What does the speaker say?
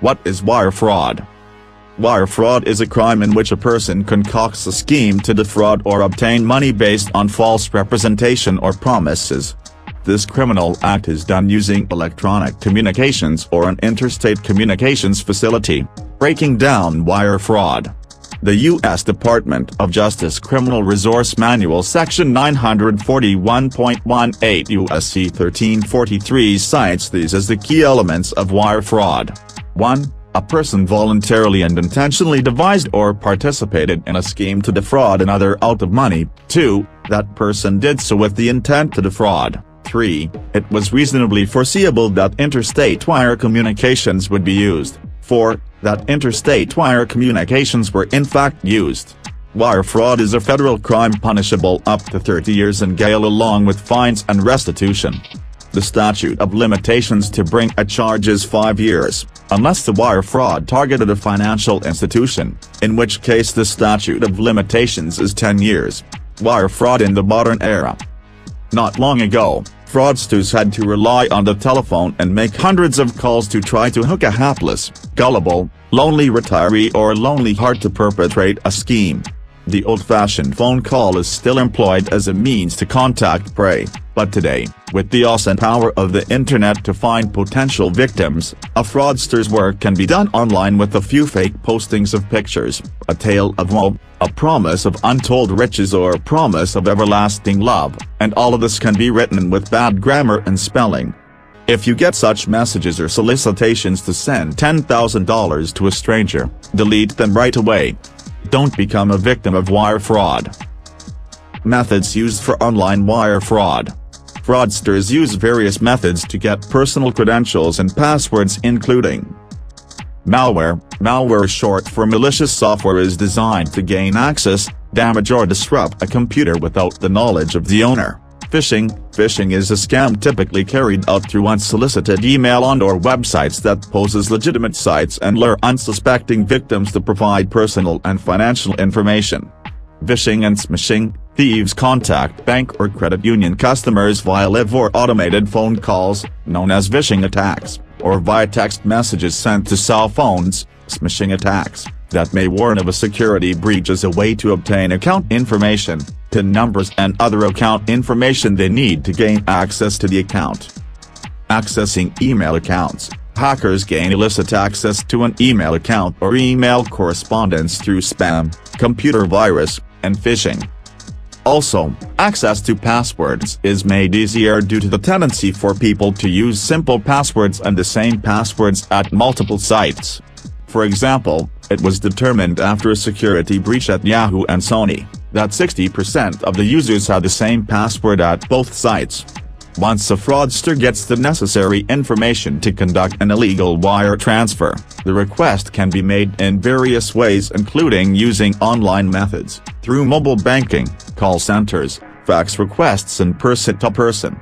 What is wire fraud? Wire fraud is a crime in which a person concocts a scheme to defraud or obtain money based on false representation or promises. This criminal act is done using electronic communications or an interstate communications facility. Breaking down wire fraud. The U.S. Department of Justice Criminal Resource Manual Section 941.18 U.S.C. 1343 cites these as the key elements of wire fraud. 1. A person voluntarily and intentionally devised or participated in a scheme to defraud another out of money. 2. That person did so with the intent to defraud. 3. It was reasonably foreseeable that interstate wire communications would be used. 4. That interstate wire communications were in fact used. Wire fraud is a federal crime punishable up to 30 years in jail along with fines and restitution. The statute of limitations to bring a charge is 5 years, unless the wire fraud targeted a financial institution, in which case the statute of limitations is 10 years. Wire fraud in the modern era. Not long ago, fraudsters had to rely on the telephone and make hundreds of calls to try to hook a hapless, gullible, lonely retiree or lonely heart to perpetrate a scheme. The old-fashioned phone call is still employed as a means to contact prey, but today, with the awesome power of the internet to find potential victims, a fraudster's work can be done online with a few fake postings of pictures, a tale of woe, a promise of untold riches or a promise of everlasting love, and all of this can be written with bad grammar and spelling. If you get such messages or solicitations to send $10,000 to a stranger, delete them right away. Don't become a victim of wire fraud. Methods used for online wire fraud. Fraudsters use various methods to get personal credentials and passwords including malware. Malware, short for malicious software, is designed to gain access, damage or disrupt a computer without the knowledge of the owner. Phishing. Phishing is a scam typically carried out through unsolicited email on/or websites that poses legitimate sites and lure unsuspecting victims to provide personal and financial information. Phishing and smishing. Thieves contact bank or credit union customers via live or automated phone calls, known as phishing attacks, or via text messages sent to cell phones, smishing attacks, that may warn of a security breach as a way to obtain account information, PIN numbers and other account information they need to gain access to the account. Accessing email accounts. Hackers gain illicit access to an email account or email correspondence through spam, computer virus, and phishing. Also, access to passwords is made easier due to the tendency for people to use simple passwords and the same passwords at multiple sites. For example, it was determined after a security breach at Yahoo and Sony, that 60% of the users had the same password at both sites. Once a fraudster gets the necessary information to conduct an illegal wire transfer, the request can be made in various ways, including using online methods, through mobile banking, call centers, fax requests and person-to-person.